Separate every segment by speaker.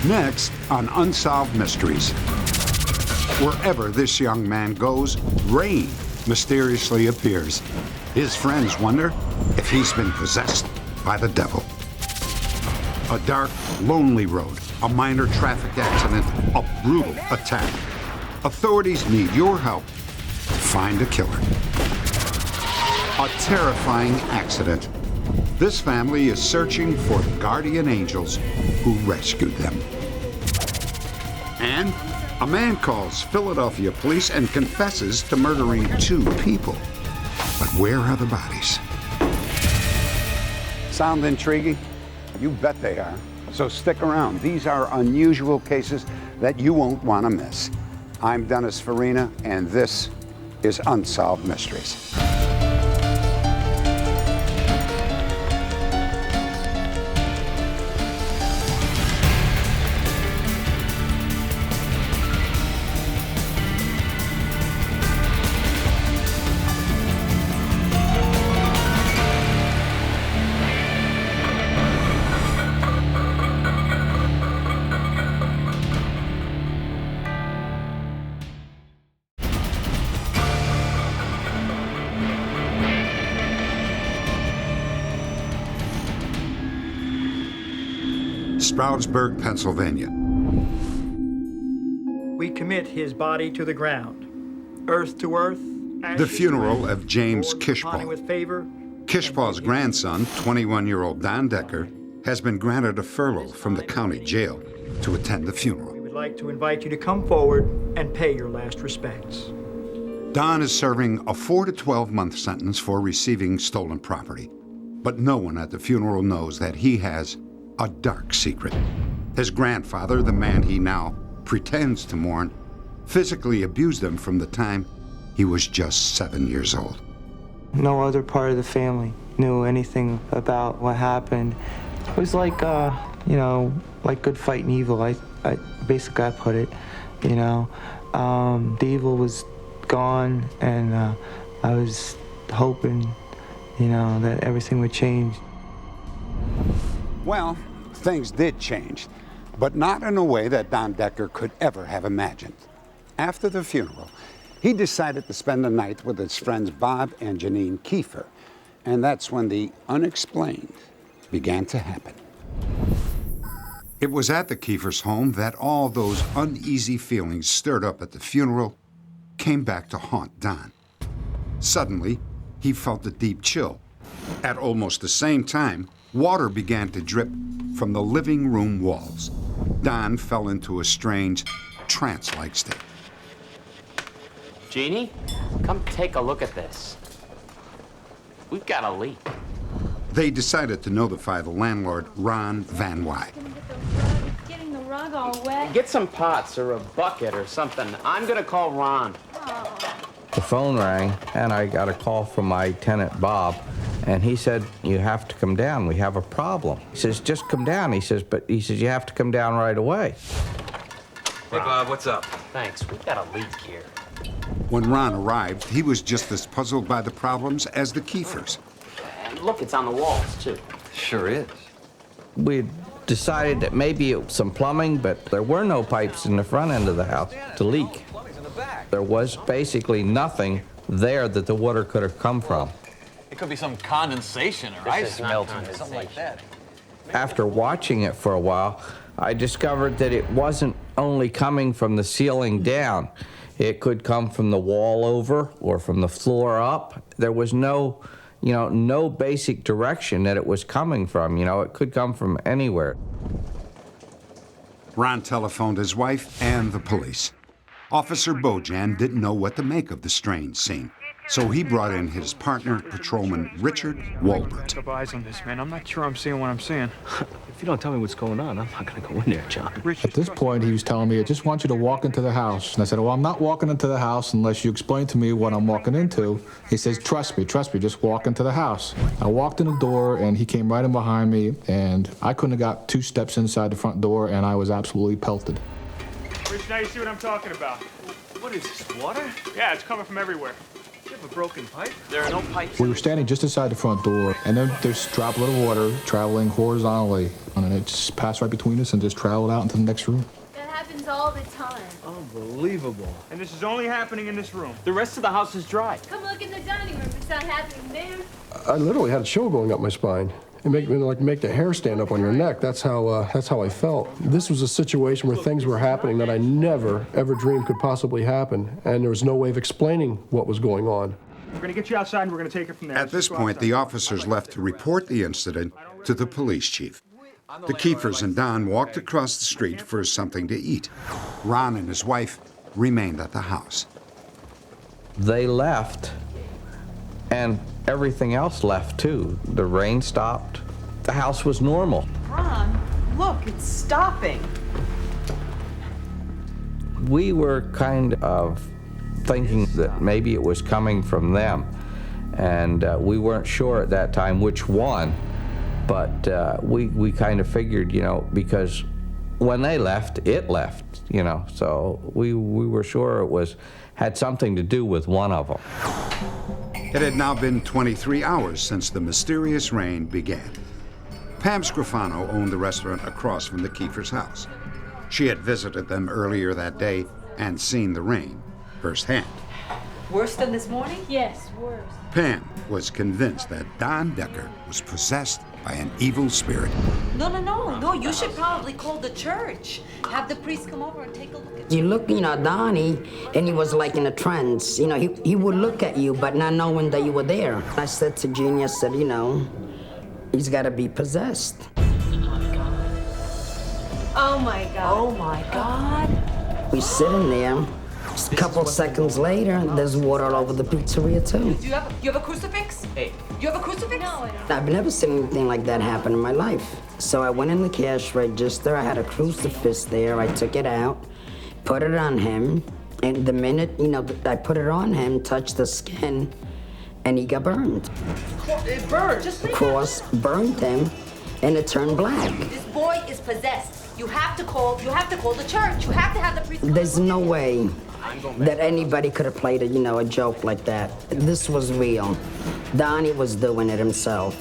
Speaker 1: Next on Unsolved Mysteries. Wherever this young man goes, rain mysteriously appears. His friends wonder if he's been possessed by the devil. A dark, lonely road, a minor traffic accident, a brutal attack. Authorities need your help to find a killer. A terrifying accident. This family is searching for the guardian angels who rescued them. And a man calls Philadelphia police and confesses to murdering 2 people. But where are the bodies? Sound intriguing? You bet they are. So stick around. These are unusual cases that you won't want to miss. I'm Dennis Farina, and this is Unsolved Mysteries. STROUDSBURG, Pennsylvania.
Speaker 2: We commit his body to the ground, earth to earth.
Speaker 1: The funeral of James Kishpaw. Kishpaw's grandson, 21-year-old Don Decker, has been granted a furlough from the county jail to attend the funeral.
Speaker 2: We would like to invite you to come forward and pay your last respects.
Speaker 1: Don is serving a 4 to 12-month sentence for receiving stolen property. But no one at the funeral knows that he has a dark secret. His grandfather, the man he now pretends to mourn, physically abused him from the time he was just 7 years old.
Speaker 3: No other part of the family knew anything about what happened. It was like, you know, like good fighting evil. I basically put it, you know. The evil was gone, and I was hoping, you know, that everything would change.
Speaker 1: Well, things did change, but not in a way that Don Decker could ever have imagined. After the funeral, he decided to spend the night with his friends Bob and Janine Kiefer, and that's when the unexplained began to happen. It was at the Kiefers' home that all those uneasy feelings stirred up at the funeral came back to haunt Don. Suddenly, he felt a deep chill. At almost the same time, water began to drip from the living room walls. Don fell into a strange, trance-like state.
Speaker 4: Jeannie, come take a look at this. We've got a leak.
Speaker 1: They decided to notify the landlord, Ron Van Wy.
Speaker 5: Getting the rug all wet.
Speaker 4: Get some pots or a bucket or something. I'm gonna call Ron.
Speaker 6: The phone rang, and I got a call from my tenant, Bob, and he said, "You have to come down. We have a problem." He says, "Just come down." He says, "But," he says, "you have to come down right away."
Speaker 7: Hey, Bob, what's up?
Speaker 4: Thanks, we've got a leak here.
Speaker 1: When Ron arrived, he was just as puzzled by the problems as the Kiefers.
Speaker 4: And look, it's on the walls, too.
Speaker 7: Sure is.
Speaker 6: We decided that maybe it was some plumbing, but there were no pipes in the front end of the house to leak. There was basically nothing there that the water could have come from.
Speaker 7: It could be some condensation or ice melting or something like that.
Speaker 6: After watching it for a while, I discovered that it wasn't only coming from the ceiling down. It could come from the wall over or from the floor up. There was no, you know, no basic direction that it was coming from. You know, it could come from anywhere.
Speaker 1: Ron telephoned his wife and the police. Officer BAUJAN didn't know what to make of the strange scene, so he brought in his partner, Patrolman Richard WOLBERT.
Speaker 8: Have eyes on this, man. I'm not sure I'm seeing what I'm seeing.
Speaker 9: If you don't tell me what's going on, I'm not going to go in there, John.
Speaker 8: At this point, he was telling me, "I just want you to walk into the house." And I said, "Well, I'm not walking into the house unless you explain to me what I'm walking into." He says, trust me, just walk into the house." I walked in the door, and he came right in behind me, and I couldn't have got 2 steps inside the front door, and I was absolutely pelted.
Speaker 10: Rich, now you see what I'm talking about.
Speaker 7: What is this, water?
Speaker 10: Yeah, it's coming from everywhere.
Speaker 9: You have a broken pipe?
Speaker 7: There are no pipes.
Speaker 8: We were standing just inside the front door, and then there's a droplet of water traveling horizontally, and it just passed right between us and just traveled out into the next room.
Speaker 5: That happens all the time.
Speaker 9: Unbelievable.
Speaker 2: And this is only happening in this room.
Speaker 4: The rest of the house is dry.
Speaker 5: Come look in the dining room. It's not happening there.
Speaker 10: I literally had a chill going up my spine. It make the hair stand up on your neck. That's how I felt. This was a situation where things were happening that I never, ever dreamed could possibly happen, and there was no way of explaining what was going on.
Speaker 2: We're gonna get you outside and we're gonna take it from there.
Speaker 1: At this point, the officers left to report the incident to the police chief. The Kiefers and Don walked across the street for something to eat. Ron and his wife remained at the house.
Speaker 6: They left, and everything else left too. The rain stopped. The house was normal.
Speaker 11: Ron, look, it's stopping.
Speaker 6: We were kind of thinking that maybe it was coming from them, and we weren't sure at that time which one, but we kind of figured, you know, because when they left, it left, you know, so we were sure it had something to do with one of them.
Speaker 1: It had now been 23 hours since the mysterious rain began. Pam SCROFANO owned the restaurant across from the Kiefers' house. She had visited them earlier that day and seen the rain firsthand.
Speaker 11: Worse than this morning?
Speaker 5: Yes, worse.
Speaker 1: Pam was convinced that Don Decker was possessed by an evil spirit.
Speaker 11: No, you should probably call the church. Have the priest come over and take a look at
Speaker 12: You look, Donnie, and he was like in a trance. He would look at you, but not knowing that you were there. I said to Jeannie, I said, he's got to be possessed.
Speaker 11: Oh my God. Oh my God.
Speaker 12: We sitting there. A couple seconds later, there's water all over the pizzeria, too.
Speaker 11: You have a crucifix?
Speaker 4: Hey.
Speaker 11: You have a crucifix?
Speaker 5: No, I don't.
Speaker 12: I've never seen anything like that happen in my life. So I went in the cash register. I had a crucifix there. I took it out, put it on him, and the minute, I put it on him, touched the skin, and he got burned.
Speaker 11: It burned.
Speaker 12: The cross burned him, and it turned black.
Speaker 11: This boy is possessed. You have to call the church. You have to have the priest.
Speaker 12: There's no way that anybody could have played a joke like that. This was real. Donnie was doing it himself.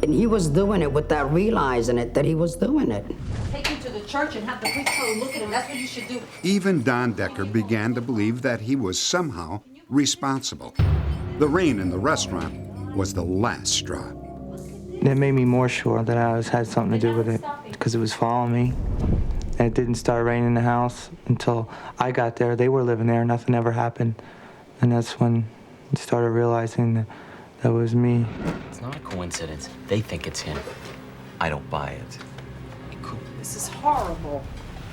Speaker 12: And he was doing it without realizing it, that he was doing it.
Speaker 11: Take him to the church and have the priest come and look at him. That's what you should do.
Speaker 1: Even Don Decker began to believe that he was somehow responsible. The rain in the restaurant was the last straw.
Speaker 3: That made me more sure that I had something to do with it, because it was following me. And it didn't start raining in the house until I got there. They were living there, nothing ever happened. And that's when I started realizing that was me.
Speaker 4: It's not a coincidence. They think it's him. I don't buy it.
Speaker 11: This is horrible.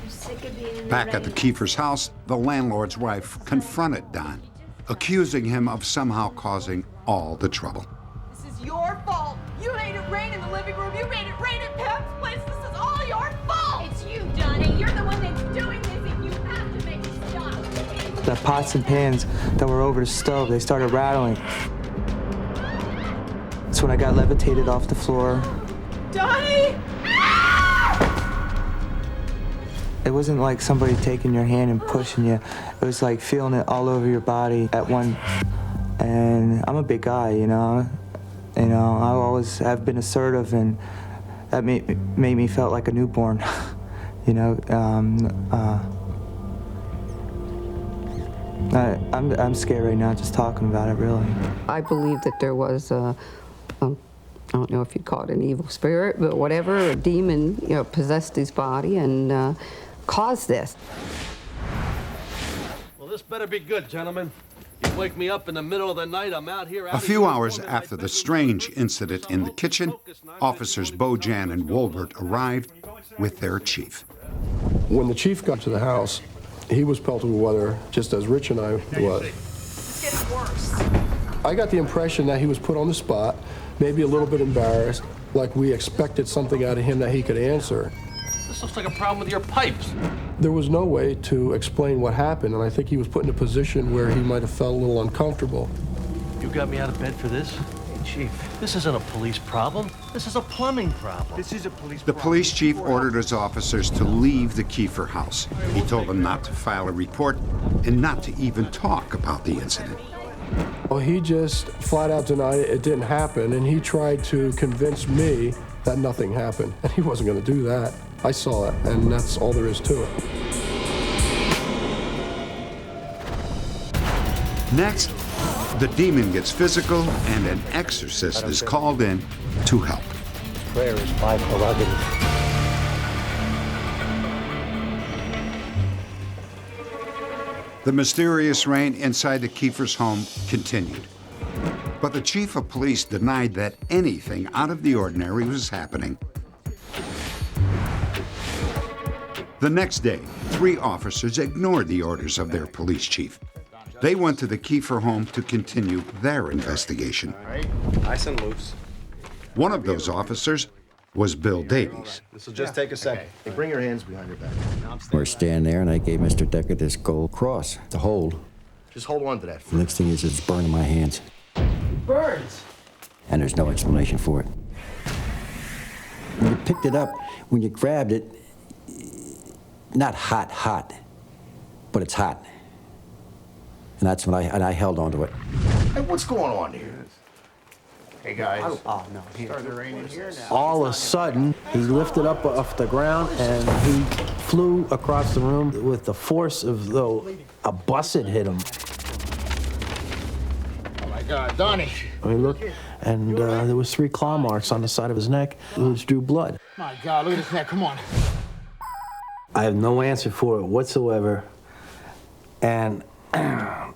Speaker 5: I'm sick of being in the
Speaker 1: Back
Speaker 5: rain.
Speaker 1: at the Kiefers' house, the landlord's wife confronted Don, accusing him of somehow causing all the trouble.
Speaker 11: This is your fault. You made it rain in the living room. You made it rain in Pam's place. This is all your fault.
Speaker 5: It's you, Donnie. You're the one that's doing this, and you have to make it stop.
Speaker 3: The pots and pans that were over the stove, they started rattling. That's when I got levitated off the floor.
Speaker 11: Donnie!
Speaker 3: It wasn't like somebody taking your hand and pushing you. It was like feeling it all over your body at one. And I'm a big guy, I always have been assertive, and that made me felt like a newborn. I'm scared right now just talking about it, really.
Speaker 13: I believe that there was I don't know if you'd call it an evil spirit, but whatever, a demon, possessed his body and caused this.
Speaker 9: Well, this better be good, gentlemen. You wake me up in the middle of the night, I'm out here.
Speaker 1: A few hours after the strange incident in the kitchen, officers BAUJAN and WOLBERT arrived with their chief.
Speaker 10: When the chief got to the house, he was pelted with weather, just as Rich and I was.
Speaker 11: It's getting worse.
Speaker 10: I got the impression that he was put on the spot, maybe a little bit embarrassed, like we expected something out of him that he could answer.
Speaker 9: This looks like a problem with your pipes.
Speaker 10: There was no way to explain what happened, and I think he was put in a position where he might have felt a little uncomfortable.
Speaker 9: You got me out of bed for this? Hey, Chief, this isn't a police problem. This is a plumbing problem.
Speaker 2: This is a police
Speaker 1: The police chief ordered his officers to leave the Kiefer house. He told them not to file a report and not to even talk about the incident.
Speaker 10: Well, he just flat out denied it didn't happen, and he tried to convince me that nothing happened. And he wasn't going to do that. I saw it, and that's all there is to it.
Speaker 1: Next, the demon gets physical and an exorcist is called in to help.
Speaker 9: Prayer is my prerogative.
Speaker 1: The mysterious rain inside the Kiefer's home continued. But the chief of police denied that anything out of the ordinary was happening. The next day, 3 officers ignored the orders of their police chief. They went to the Kiefer home to continue their investigation.
Speaker 14: Nice and loose.
Speaker 1: One of those officers was Bill Davies.
Speaker 14: This will just take a second. Hey, bring your hands behind your back.
Speaker 15: We're standing there, and I gave Mr. Decker this gold cross to hold.
Speaker 14: Just hold on to that.
Speaker 15: The next thing is it's burning my hands,
Speaker 9: Burns!
Speaker 15: and there's no explanation for it. When you picked it up, when you grabbed it, not hot, but it's hot. And that's when I held onto it.
Speaker 14: Hey, what's going on here? Hey, guys.
Speaker 9: Oh, no.
Speaker 14: Starting to rain in here now.
Speaker 9: All of a sudden, he lifted up off the ground and he flew across the room with the force of though a bus had hit him.
Speaker 14: Oh, my God, Donnie.
Speaker 9: I mean, look, and there was 3 claw marks on the side of his neck, which drew blood.
Speaker 14: My God, look at his neck. Come on.
Speaker 9: I have no answer for it whatsoever, and I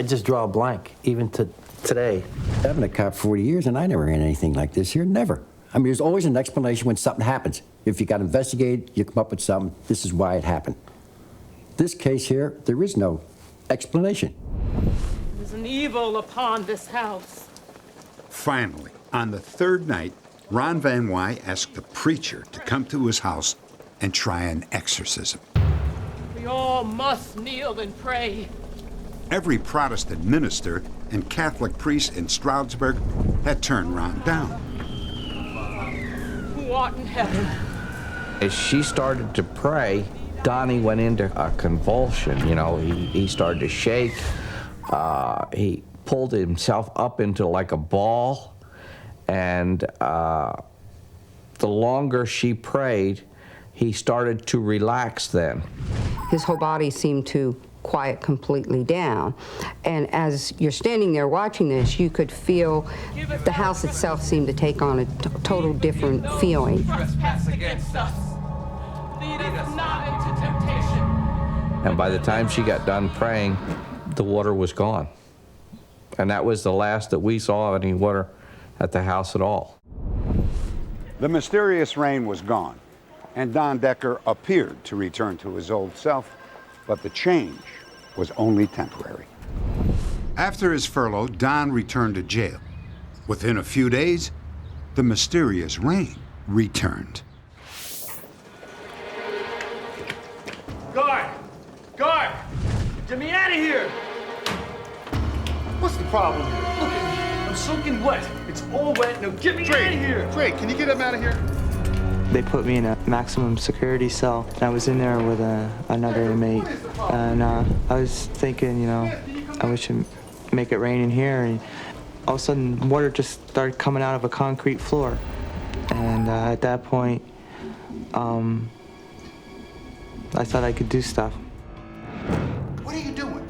Speaker 9: just draw a blank, even to today.
Speaker 15: I've been a cop 40 years, and I never ran anything like this here, never. I mean, there's always an explanation when something happens. If you got investigated, you come up with something, this is why it happened. This case here, there is no explanation.
Speaker 5: There's an evil upon this house.
Speaker 1: Finally, on the 3rd night, Ron Van Wy asked the preacher to come to his house and try an exorcism.
Speaker 5: We all must kneel and pray.
Speaker 1: Every Protestant minister and Catholic priest in Stroudsburg had turned Ron down.
Speaker 5: Who art in heaven?
Speaker 6: As she started to pray, Donnie went into a convulsion. You know, he started to shake. He pulled himself up into like a ball. And the longer she prayed, he started to relax then.
Speaker 13: His whole body seemed to quiet completely down. And as you're standing there watching this, you could feel the house itself seemed to take on a total different feeling.
Speaker 5: Trespass against us. Lead us not into temptation.
Speaker 6: And by the time she got done praying, the water was gone. And that was the last that we saw of any water at the house at all.
Speaker 1: The mysterious rain was gone, and Don Decker appeared to return to his old self, but the change was only temporary. After his furlough, Don returned to jail. Within a few days, the mysterious rain returned.
Speaker 2: Guard! Guard! Get me out of here! What's the problem here? Look at me. I'm soaking wet. It's all wet. Now get me out of here!
Speaker 14: Drake, can you get him out of here?
Speaker 3: They put me in a maximum security cell, and I was in there with another inmate. And I was thinking, you know, I wish to make it rain in here. And all of a sudden, water just started coming out of a concrete floor. And at that point, I thought I could do stuff.
Speaker 14: What are you doing?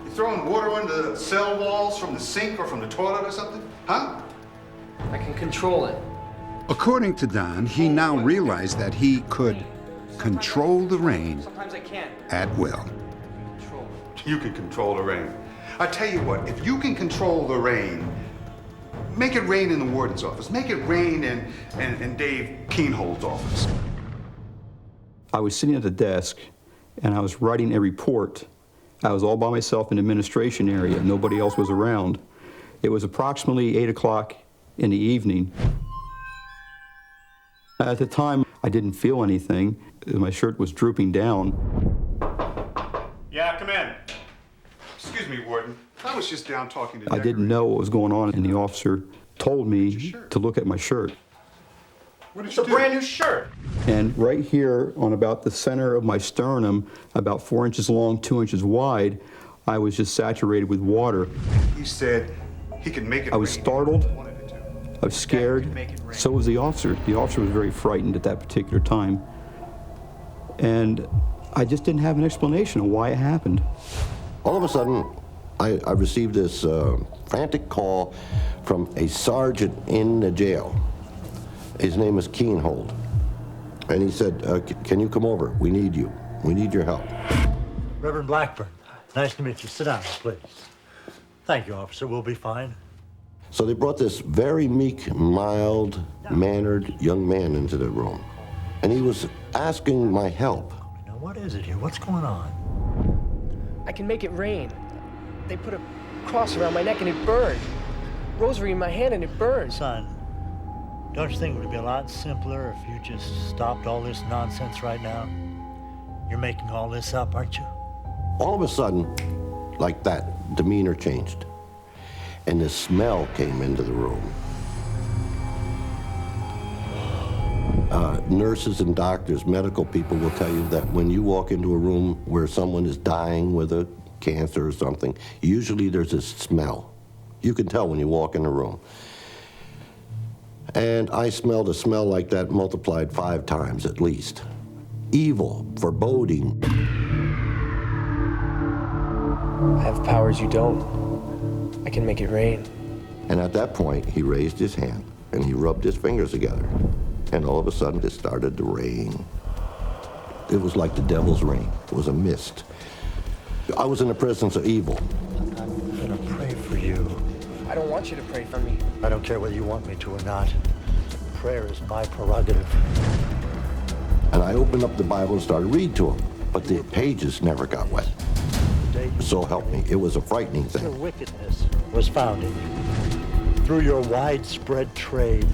Speaker 14: You throwing water on the cell walls from the sink or from the toilet or something? Huh?
Speaker 9: I can control it.
Speaker 1: According to Don, he now realized that he could control the rain at will.
Speaker 14: You can control the rain. I tell you what, if you can control the rain, make it rain in the warden's office. Make it rain in Dave Keenhold's office.
Speaker 16: I was sitting at the desk and I was writing a report. I was all by myself in the administration area. Nobody else was around. It was approximately 8 o'clock in the evening. At the time, I didn't feel anything. My shirt was drooping down.
Speaker 14: Yeah, come in. Excuse me, Warden. I was just down talking to
Speaker 16: I didn't know what was going on, and the officer told me to look at my shirt.
Speaker 14: What did you do? It's a brand new shirt.
Speaker 16: And right here on about the center of my sternum, about 4 inches long, 2 inches wide, I was just saturated with water.
Speaker 14: He said he could make it
Speaker 16: I was
Speaker 14: rain.
Speaker 16: startled. I was scared. So was the officer. The officer was very frightened at that particular time. And I just didn't have an explanation of why it happened.
Speaker 17: All of a sudden, I received this frantic call from a sergeant in the jail. His name is Keenhold. And he said, can you come over? We need you. We need your help.
Speaker 18: Reverend Blackburn, nice to meet you. Sit down, please. Thank you, officer. We'll be fine.
Speaker 17: So they brought this very meek, mild-mannered young man into the room. And he was asking my help.
Speaker 18: Now, what is it here? What's going on?
Speaker 19: I can make it rain. They put a cross around my neck and it burned. Rosary in my hand and it burned.
Speaker 18: Son, don't you think it would be a lot simpler if you just stopped all this nonsense right now? You're making all this up, aren't you?
Speaker 17: All of a sudden, like that, demeanor changed. And the smell came into the room. Nurses and doctors, medical people will tell you that when you walk into a room where someone is dying with a cancer or something, usually there's a smell. You can tell when you walk in a room. And I smelled a smell like that multiplied 5 times at least. Evil, foreboding.
Speaker 19: I have powers you don't. I can make it rain.
Speaker 17: And at that point, he raised his hand and he rubbed his fingers together. And all of a sudden, it started to rain. It was like the devil's rain. It was a mist. I was in the presence of evil.
Speaker 18: I'm gonna pray for you.
Speaker 19: I don't want you to pray for me.
Speaker 18: I don't care whether you want me to or not. Prayer is my prerogative.
Speaker 17: And I opened up the Bible and started reading to him, but the pages never got wet. So help me, it was a frightening
Speaker 18: Your
Speaker 17: thing.
Speaker 18: wickedness was found in you. Through your widespread trade,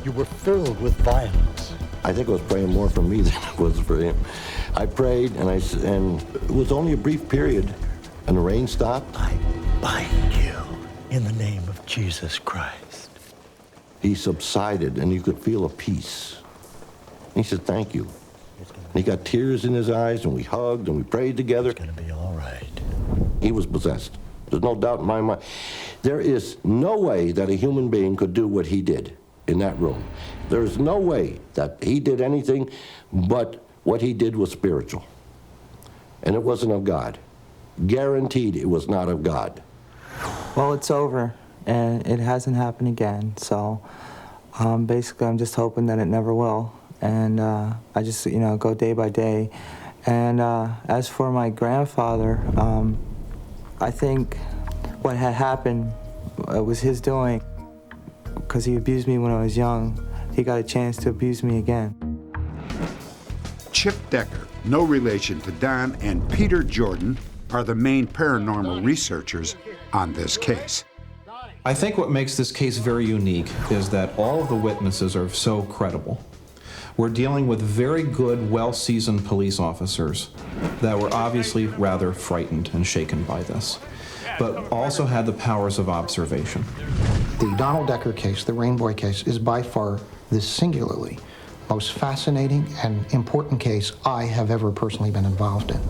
Speaker 18: you were filled with violence.
Speaker 17: I think I was praying more for me than it was for him. I prayed, and it was only a brief period, and the rain stopped.
Speaker 18: I bind you in the name of Jesus Christ.
Speaker 17: He subsided, and you could feel a peace. He said, thank you. And he got tears in his eyes, and we hugged, and we prayed together.
Speaker 18: It's gonna be all right.
Speaker 17: He was possessed. There's no doubt in my mind. There is no way that a human being could do what he did in that room. There is no way that he did anything but what he did was spiritual. And it wasn't of God. Guaranteed it was not of God.
Speaker 3: Well, it's over, and it hasn't happened again, so basically I'm just hoping that it never will. And I just, go day by day. And as for my grandfather, I think what had happened was his doing, because he abused me when I was young. He got a chance to abuse me again.
Speaker 1: Chip Decker, no relation to Don, and Peter Jordan are the main paranormal researchers on this case.
Speaker 20: I think what makes this case very unique is that all of the witnesses are so credible. We're dealing with very good, well-seasoned police officers that were obviously rather frightened and shaken by this, but also had the powers of observation.
Speaker 21: The Donald Decker case, the Rainboy case, is by far the singularly most fascinating and important case I have ever personally been involved in.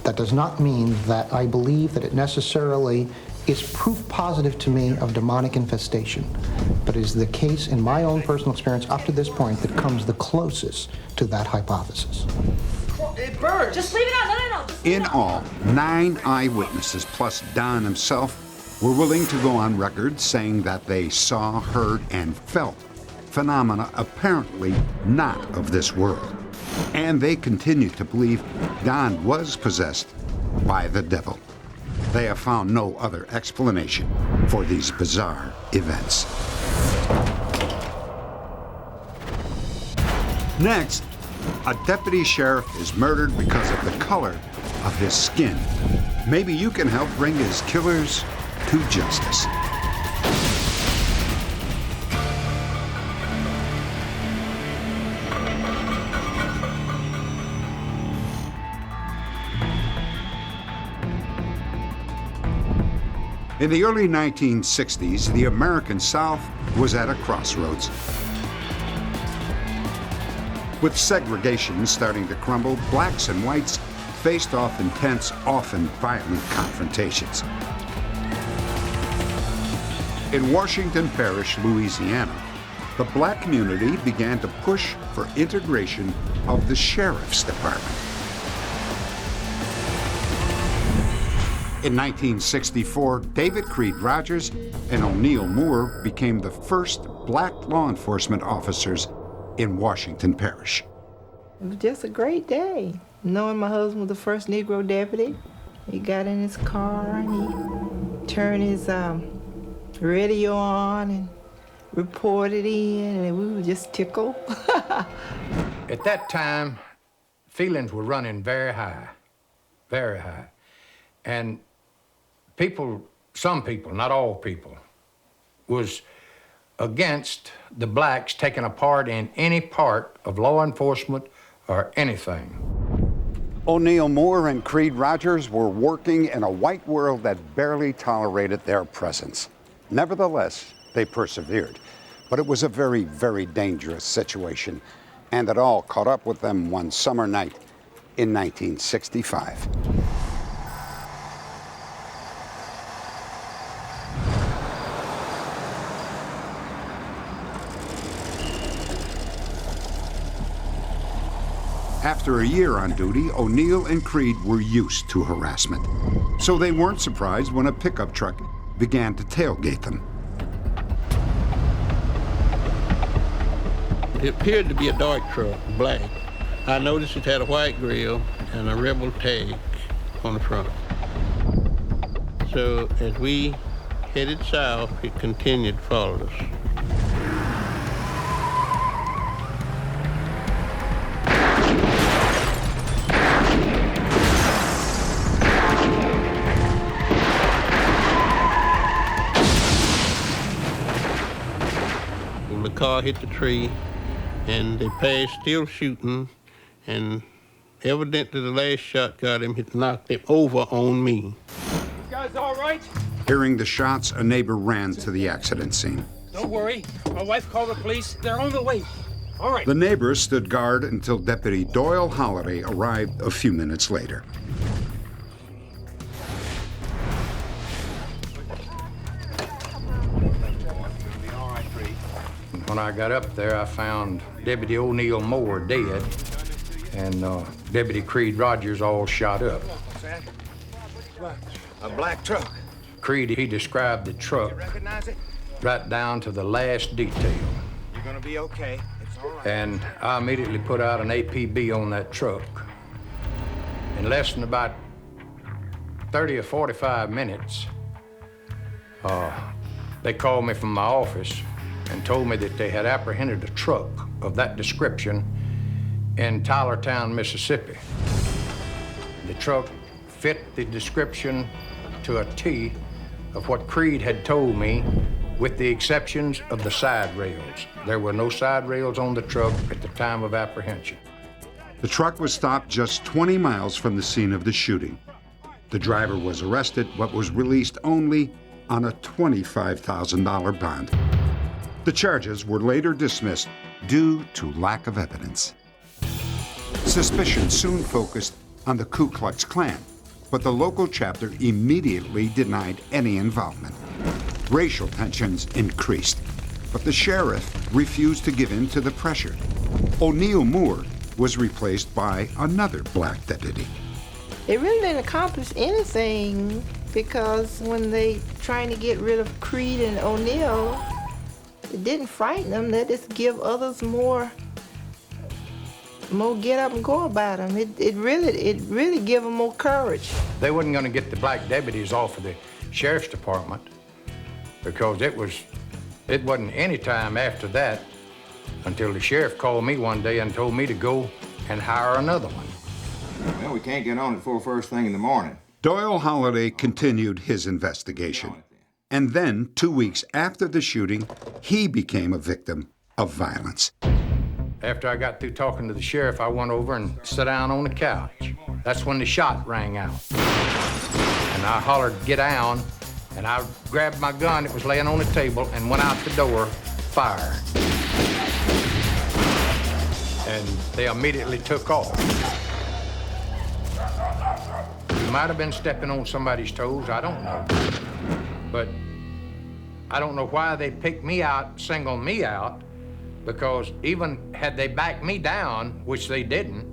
Speaker 21: That does not mean that I believe that it necessarily is proof positive to me of demonic infestation, but is the case in my own personal experience up to this point that comes the closest to that hypothesis.
Speaker 11: It burns. Just leave it on. No. Just leave
Speaker 1: In
Speaker 11: it on.
Speaker 1: all, 9 eyewitnesses plus Don himself were willing to go on record saying that they saw, heard, and felt phenomena apparently not of this world. And they continue to believe Don was possessed by the devil. They have found no other explanation for these bizarre events. Next, a deputy sheriff is murdered because of the color of his skin. Maybe you can help bring his killers to justice. In the early 1960s, the American South was at a crossroads. With segregation starting to crumble, blacks and whites faced off intense, often violent confrontations. In Washington Parish, Louisiana, the black community began to push for integration of the sheriff's department. In 1964, David Creed Rogers and O'Neill Moore became the first black law enforcement officers in Washington Parish.
Speaker 7: It was just a great day, knowing my husband was the first Negro deputy. He got in his car and he turned his radio on and reported in, and we were just tickled.
Speaker 22: At that time, feelings were running very high, very high. And people, some people, not all people, was against the blacks taking a part in any part of law enforcement or anything.
Speaker 1: O'Neill Moore and Creed Rogers were working in a white world that barely tolerated their presence. Nevertheless, they persevered. But it was a very, very dangerous situation, and it all caught up with them one summer night in 1965. After a year on duty, O'Neill and Creed were used to harassment. So they weren't surprised when a pickup truck began to tailgate them.
Speaker 23: It appeared to be a dark truck, black. I noticed it had a white grill and a rebel tag on the front. So as we headed south, it continued to follow us. The car hit the tree, and they passed still shooting, and evidently the last shot got him, it knocked him over on me.
Speaker 2: You guys all right?
Speaker 1: Hearing the shots, a neighbor ran to the accident scene.
Speaker 2: Don't worry. My wife called the police. They're on the way. All right.
Speaker 1: The neighbors stood guard until Deputy Doyle Holliday arrived a few minutes later.
Speaker 22: When I got up there, I found Deputy O'Neill Moore dead and Deputy Creed Rogers all shot up.
Speaker 2: A black truck.
Speaker 22: Creed, he described the truck
Speaker 2: Recognize it?
Speaker 22: right down to the last detail.
Speaker 2: You're gonna be okay. It's all right.
Speaker 22: And I immediately put out an APB on that truck. In less than about 30 or 45 minutes, they called me from my office and told me that they had apprehended a truck of that description in Tylertown, Mississippi. The truck fit the description to a T of what Creed had told me, with the exceptions of the side rails. There were no side rails on the truck at the time of apprehension.
Speaker 1: The truck was stopped just 20 miles from the scene of the shooting. The driver was arrested, but was released only on a $25,000 bond. The charges were later dismissed due to lack of evidence. Suspicion soon focused on the Ku Klux Klan, but the local chapter immediately denied any involvement. Racial tensions increased, but the sheriff refused to give in to the pressure. O'Neill Moore was replaced by another black deputy.
Speaker 7: They really didn't accomplish anything, because when they trying to get rid of Creed and O'Neill, it didn't frighten them. They just give others more get up and go about them. It really give them more courage.
Speaker 22: They wasn't gonna get the black deputies off of the sheriff's department, because it wasn't any time after that until the sheriff called me one day and told me to go and hire another one.
Speaker 24: Well, we can't get on it before first thing in the morning.
Speaker 1: Doyle Holliday continued his investigation. And then, 2 weeks after the shooting, he became a victim of violence.
Speaker 22: After I got through talking to the sheriff, I went over and sat down on the couch. That's when the shot rang out. And I hollered, "Get down," and I grabbed my gun that was laying on the table and went out the door, fired. And they immediately took off. might have been stepping on somebody's toes, I don't know. But I don't know why they picked me out, singled me out, because even had they backed me down, which they didn't,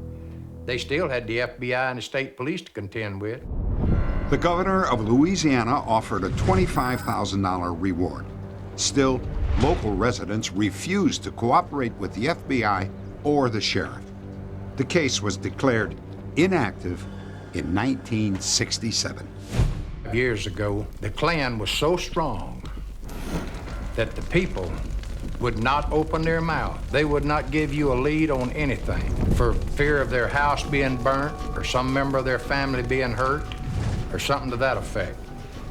Speaker 22: they still had the FBI and the state police to contend with.
Speaker 1: The governor of Louisiana offered a $25,000 reward. Still, local residents refused to cooperate with the FBI or the sheriff. The case was declared inactive in 1967.
Speaker 22: Years ago, the Klan was so strong that the people would not open their mouth. They would not give you a lead on anything for fear of their house being burnt or some member of their family being hurt or something to that effect.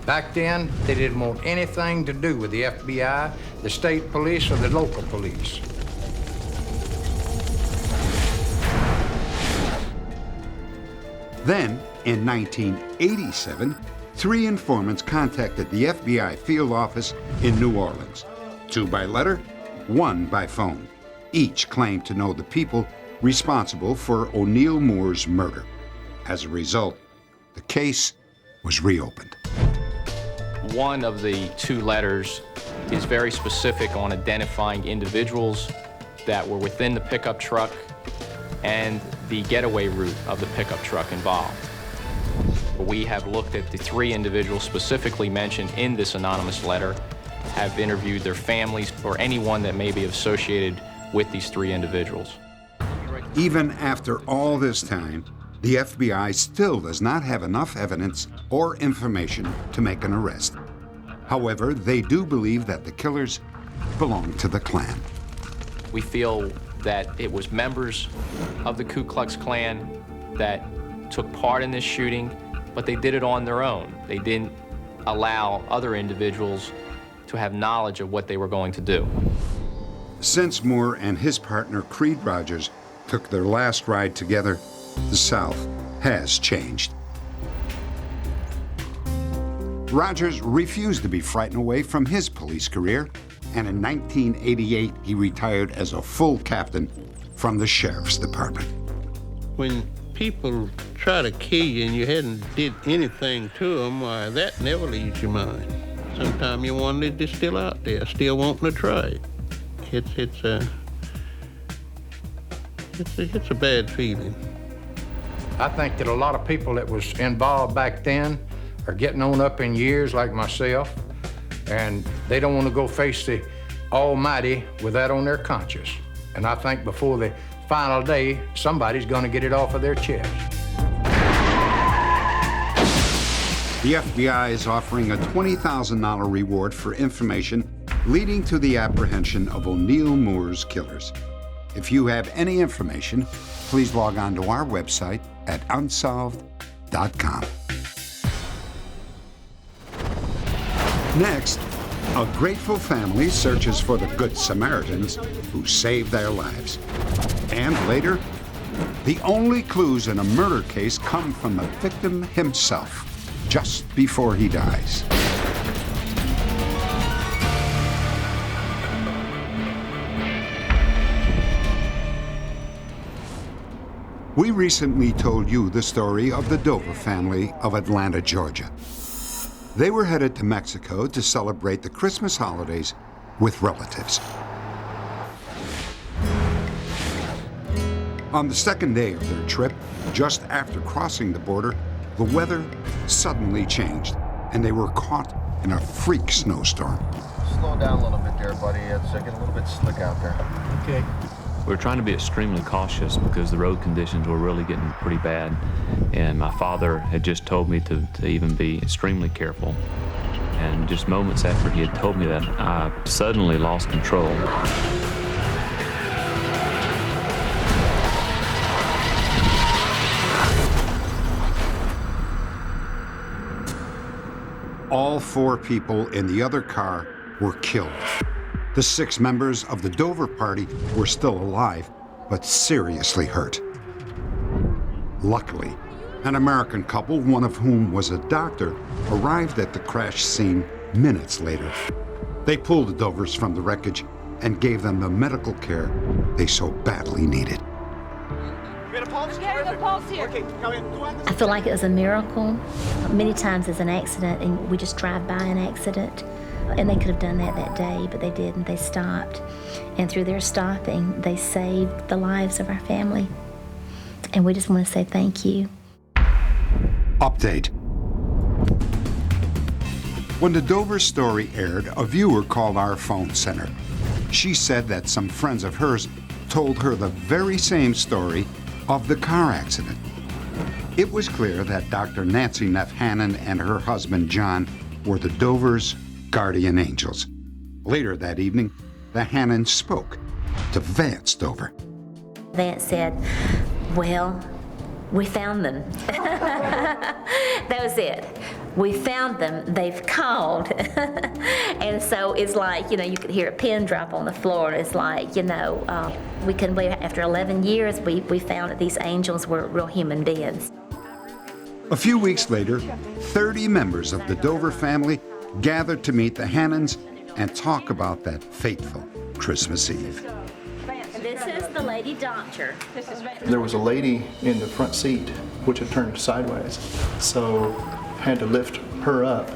Speaker 22: Back then, they didn't want anything to do with the FBI, the state police, or the local police.
Speaker 1: Then, in 1987, 3 informants contacted the FBI field office in New Orleans. 2 by letter, 1 by phone. Each claimed to know the people responsible for O'Neill Moore's murder. As a result, the case was reopened.
Speaker 4: One of the 2 letters is very specific on identifying individuals that were within the pickup truck and the getaway route of the pickup truck involved. We have looked at the 3 individuals specifically mentioned in this anonymous letter, have interviewed their families or anyone that may be associated with these 3 individuals.
Speaker 1: Even after all this time, the FBI still does not have enough evidence or information to make an arrest. However, they do believe that the killers belong to the Klan.
Speaker 4: We feel that it was members of the Ku Klux Klan that took part in this shooting, but they did it on their own. They didn't allow other individuals to have knowledge of what they were going to do.
Speaker 1: Since Moore and his partner Creed Rogers took their last ride together, the South has changed. Rogers refused to be frightened away from his police career, and in 1988 he retired as a full captain from the Sheriff's Department.
Speaker 23: When people try to kill you and you hadn't did anything to them, why, that never leaves your mind. Sometimes you wonder if they're still out there, still wanting to try it. It's a bad feeling.
Speaker 22: I think that a lot of people that was involved back then are getting on up in years like myself, and they don't want to go face the Almighty with that on their conscience. And I think before the final day, somebody's going to get it off of their chest.
Speaker 1: The FBI is offering a $20,000 reward for information leading to the apprehension of O'Neill Moore's killers. If you have any information, please log on to our website at unsolved.com. Next, a grateful family searches for the Good Samaritans who saved their lives. And later, the only clues in a murder case come from the victim himself, just before he dies. We recently told you the story of the Dover family of Atlanta, Georgia. They were headed to Mexico to celebrate the Christmas holidays with relatives. On the second day of their trip, just after crossing the border, the weather suddenly changed, and they were caught in a freak snowstorm.
Speaker 8: Slow down a little bit there, buddy. It's getting a little bit slick out there.
Speaker 22: Okay.
Speaker 10: We were trying to be extremely cautious because the road conditions were really getting pretty bad. And my father had just told me to even be extremely careful. And just moments after he had told me that, I suddenly lost control.
Speaker 1: All 4 people in the other car were killed. The 6 members of the Dover party were still alive, but seriously hurt. Luckily, an American couple, one of whom was a doctor, arrived at the crash scene minutes later. They pulled the Dovers from the wreckage and gave them the medical care they so badly needed.
Speaker 2: We had a
Speaker 5: pulse? Getting a pulse here. Okay, come in.
Speaker 12: I feel like it was a miracle. Many times it's an accident, and we just drive by an accident. And they could have done that day, but they didn't. They stopped. And through their stopping, they saved the lives of our family. And we just want to say thank you.
Speaker 1: Update. When the Dover story aired, a viewer called our phone center. She said that some friends of hers told her the very same story of the car accident. It was clear that Dr. Nancy Neff Hannan and her husband John were the Dover's guardian angels. Later that evening, the Hannans spoke to Vance Dover.
Speaker 12: Vance said, well, we found them. That was it. We found them, they've called. And so it's like, you could hear a pin drop on the floor. It's like, we couldn't wait. After 11 years, we found that these angels were real human beings.
Speaker 1: A few weeks later, 30 members of the Dover family gathered to meet the Hannans and talk about that fateful Christmas Eve.
Speaker 12: This is the lady doctor.
Speaker 13: There was a lady in the front seat which had turned sideways, so I had to lift her up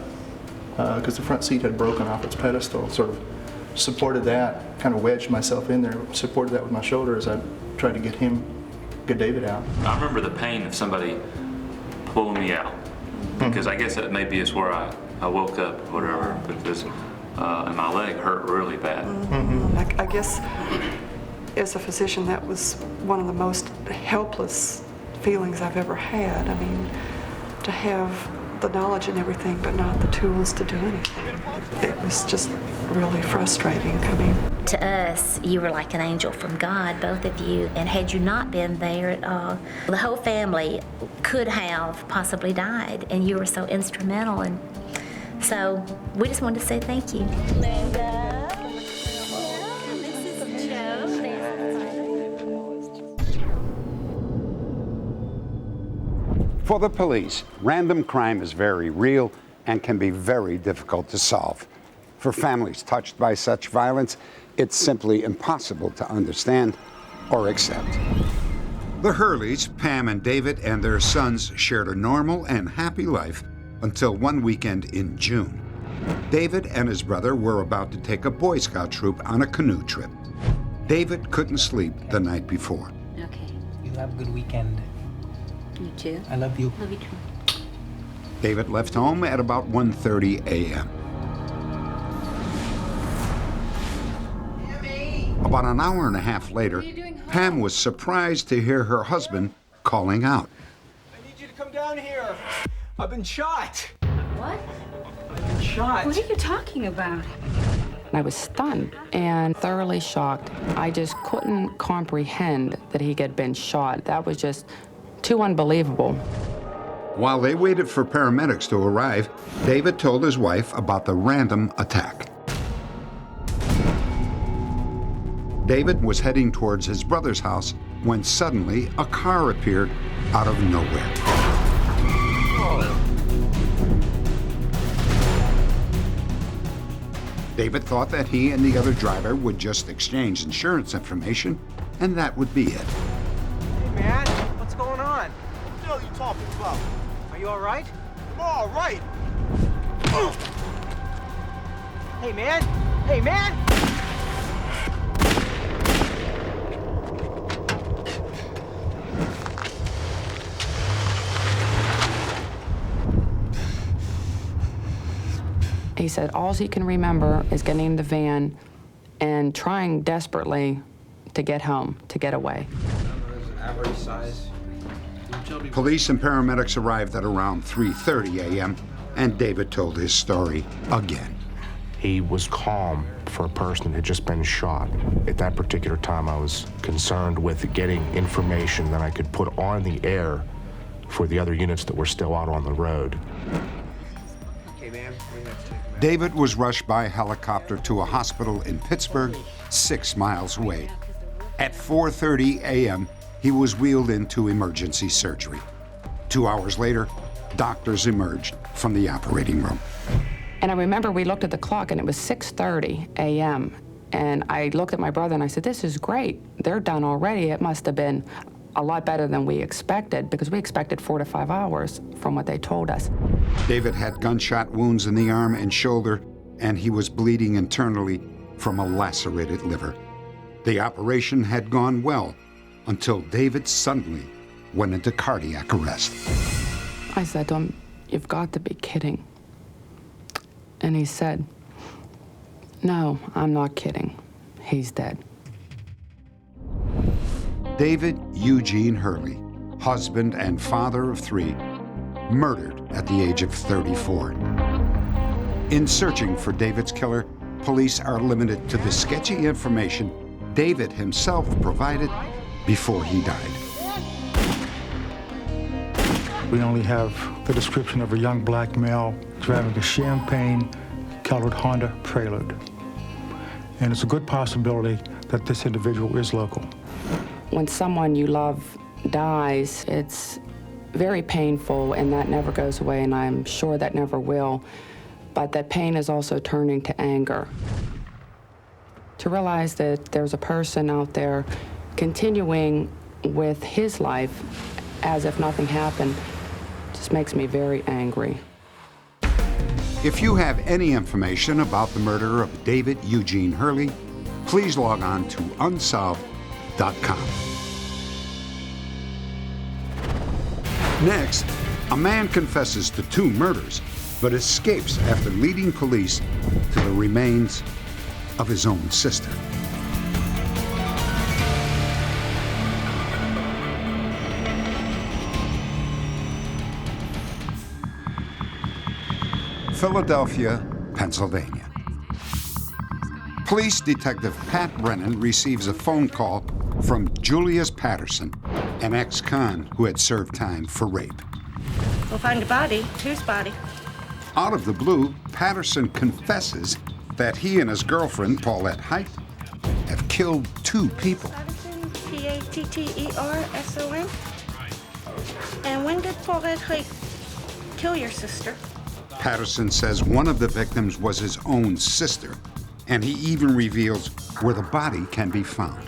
Speaker 13: because the front seat had broken off its pedestal. Sort of supported that, kind of wedged myself in there, supported that with my shoulder as I tried to get David out.
Speaker 10: I remember the pain of somebody pulling me out, because I guess that maybe is where I woke up or whatever, because and my leg hurt really bad.
Speaker 15: I guess as a physician, that was one of the most helpless feelings I've ever had. I mean, to have the knowledge and everything, but not the tools to do anything. It was just really frustrating. I mean,
Speaker 12: to us, you were like an angel from God, both of you. And had you not been there, the whole family could have possibly died. And you were so instrumental. And so we just wanted to say thank you. Linda.
Speaker 1: For the police, random crime is very real and can be very difficult to solve. For families touched by such violence, it's simply impossible to understand or accept. The Hurleys, Pam and David, and their sons shared a normal and happy life until one weekend in June. David and his brother were about to take a Boy Scout troop on a canoe trip. David couldn't sleep the night before.
Speaker 12: Okay.
Speaker 25: You have a good weekend.
Speaker 12: You too.
Speaker 25: I love you.
Speaker 12: Love you too.
Speaker 1: David left home at about 1:30 a.m. About an hour and a half later, Pam was surprised to hear her husband calling out.
Speaker 25: I need you to come down here. I've been shot.
Speaker 11: What?
Speaker 25: I've been shot.
Speaker 11: What are you talking about?
Speaker 26: I was stunned and thoroughly shocked. I just couldn't comprehend that he had been shot. That was just too unbelievable.
Speaker 1: While they waited for paramedics to arrive, David told his wife about the random attack. David was heading towards his brother's house when suddenly a car appeared out of nowhere. David thought that he and the other driver would just exchange insurance information, and that would be it.
Speaker 25: Hey, man, what's going on? What the hell are you talking about? Are you all right? I'm all right. Hey, man. Hey, man.
Speaker 26: He said all he can remember is getting in the van and trying desperately to get home, to get away.
Speaker 6: Average size.
Speaker 1: Police and paramedics arrived at around 3:30 a.m., and David told his story again.
Speaker 27: He was calm for a person who had just been shot. At that particular time, I was concerned with getting information that I could put on the air for the other units that were still out on the road.
Speaker 1: David was rushed by helicopter to a hospital in Pittsburgh, 6 miles away. At 4:30 a.m., he was wheeled into emergency surgery. 2 hours later, doctors emerged from the operating room.
Speaker 26: And I remember we looked at the clock and it was 6:30 a.m. And I looked at my brother and I said, this is great. They're done already. It must have been a lot better than we expected, because we expected 4 to 5 hours from what they told us.
Speaker 1: David had gunshot wounds in the arm and shoulder, and he was bleeding internally from a lacerated liver. The operation had gone well until David suddenly went into cardiac arrest.
Speaker 26: I said to him, "You've got to be kidding." And he said, "No, I'm not kidding. He's dead."
Speaker 1: David Eugene Hurley, husband and father of 3, murdered at the age of 34. In searching for David's killer, police are limited to the sketchy information David himself provided before he died.
Speaker 3: We only have the description of a young black male driving a champagne-colored Honda Prelude. And it's a good possibility that this individual is local.
Speaker 26: When someone you love dies, it's very painful, and that never goes away, and I'm sure that never will. But that pain is also turning to anger. To realize that there's a person out there continuing with his life as if nothing happened just makes me very angry.
Speaker 1: If you have any information about the murder of David Eugene Hurley, please log on to Unsolved.com. Next, a man confesses to 2 murders, but escapes after leading police to the remains of his own sister. Philadelphia, Pennsylvania. Police Detective Pat Brennan receives a phone call from Julius Patterson, an ex-con who had served time for rape.
Speaker 5: We'll find a body. Whose body?
Speaker 1: Out of the blue, Patterson confesses that he and his girlfriend, Paulette Height, have killed 2 people.
Speaker 5: Patterson? And when did Paulette Height kill your sister?
Speaker 1: Patterson says one of the victims was his own sister, and he even reveals where the body can be found.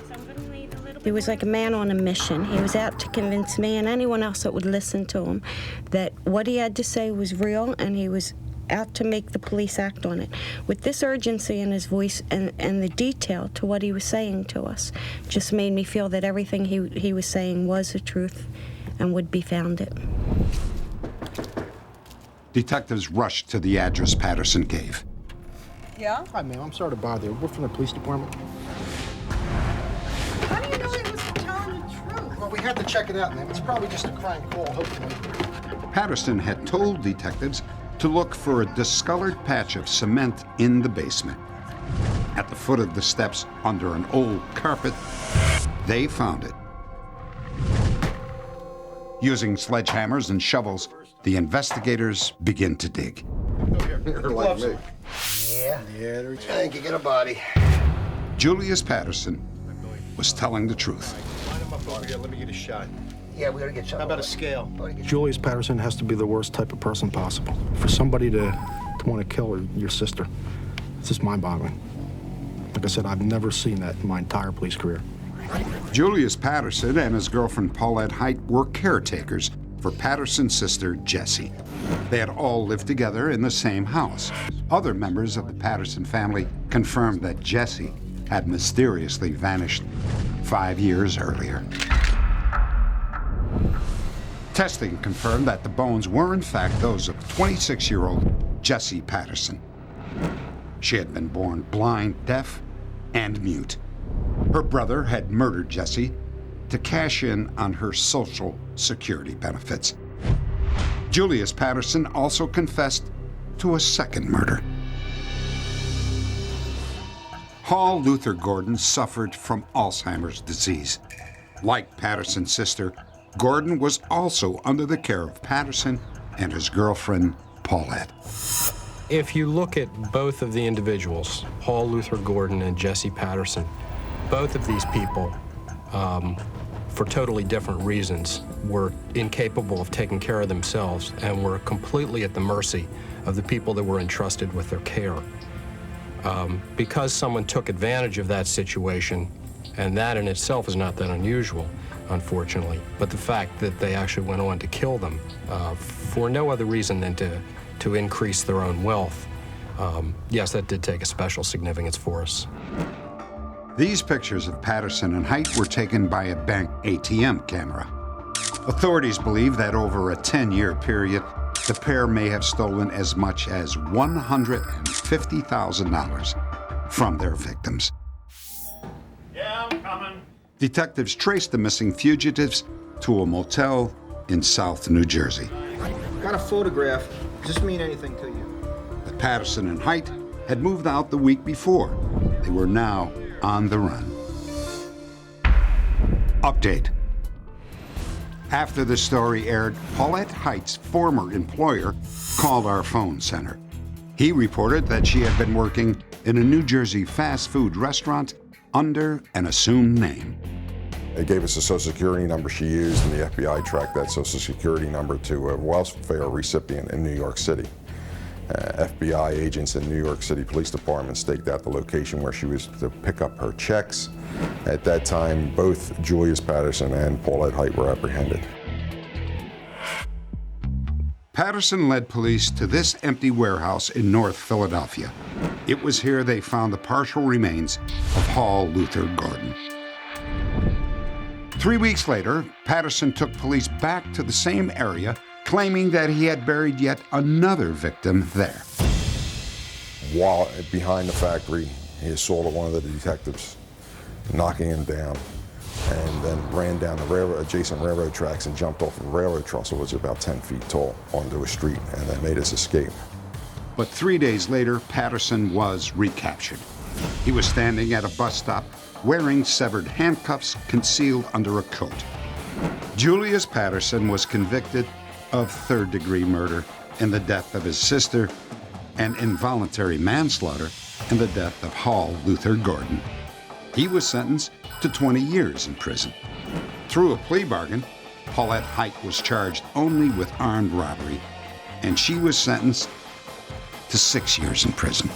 Speaker 5: He was like a man on a mission. He was out to convince me and anyone else that would listen to him that what he had to say was real, and he was out to make the police act on it. With this urgency in his voice and the detail to what he was saying to us just made me feel that everything he was saying was the truth and would be founded.
Speaker 1: Detectives rushed to the address Patterson gave.
Speaker 21: Yeah? Hi, ma'am. I'm sorry to bother you. We're from the police department.
Speaker 5: How do you know he was telling the truth?
Speaker 21: Well, we had to check it out, ma'am. It's probably just a crank call, hopefully.
Speaker 1: Patterson had told detectives to look for a discolored patch of cement in the basement. At the foot of the steps, under an old carpet, they found it. Using sledgehammers and shovels, the investigators begin to dig.
Speaker 21: Like me. Yeah. Yeah, thank you. Get a body.
Speaker 1: Julius Patterson was telling the truth.
Speaker 21: Let me get a shot. Yeah, we gotta get shot. How about a scale?
Speaker 3: Julius Patterson has to be the worst type of person possible. For somebody to want to kill your sister, it's just mind-boggling. Like I said, I've never seen that in my entire police career.
Speaker 1: Julius Patterson and his girlfriend Paulette Height were caretakers for Patterson's sister, Jessie. They had all lived together in the same house. Other members of the Patterson family confirmed that Jessie had mysteriously vanished 5 years earlier. Testing confirmed that the bones were in fact those of 26-year-old Jessie Patterson. She had been born blind, deaf, and mute. Her brother had murdered Jessie to cash in on her Social Security benefits. Julius Patterson also confessed to a second murder. Hall Luther Gordon suffered from Alzheimer's disease. Like Patterson's sister, Gordon was also under the care of Patterson and his girlfriend, Paulette.
Speaker 9: If you look at both of the individuals, Hall Luther Gordon and Jessie Patterson, both of these people, for totally different reasons, were incapable of taking care of themselves and were completely at the mercy of the people that were entrusted with their care. Because someone took advantage of that situation And that in itself is not that unusual, unfortunately. But the fact that they actually went on to kill them for no other reason than to increase their own wealth, yes, that did take a special significance for us.
Speaker 1: These pictures of Patterson and Height were taken by a bank ATM camera. Authorities believe that over a 10-year period, the pair may have stolen as much as $150,000 from their victims.
Speaker 2: Yeah, I'm coming.
Speaker 1: Detectives traced the missing fugitives to a motel in South New Jersey.
Speaker 7: Got a photograph. Does this mean anything to you?
Speaker 1: The Patterson and Height had moved out the week before. They were now on the run. Update. After the story aired, Paulette Height's former employer called our phone center. He reported that she had been working in a New Jersey fast food restaurant under an assumed name.
Speaker 14: They gave us a Social Security number she used, and the FBI tracked that Social Security number to a welfare recipient in New York City. FBI agents in New York City Police Department staked out the location where she was to pick up her checks. At that time, both Julius Patterson and Paulette Height were apprehended.
Speaker 1: Patterson led police to this empty warehouse in North Philadelphia. It was here they found the partial remains of Hall Luther Gordon. 3 weeks later, Patterson took police back to the same area, claiming that he had buried yet another victim there.
Speaker 14: While behind the factory, he assaulted one of the detectives, knocking him down, and then ran down the adjacent railroad tracks and jumped off of a railroad trestle, which was about 10 feet tall, onto a street, and then made his escape.
Speaker 1: But 3 days later, Patterson was recaptured. He was standing at a bus stop, wearing severed handcuffs concealed under a coat. Julius Patterson was convicted of third-degree murder in the death of his sister and involuntary manslaughter in the death of Hall Luther Gordon. He was sentenced to 20 years in prison. Through a plea bargain, Paulette Height was charged only with armed robbery, and she was sentenced to 6 years in prison.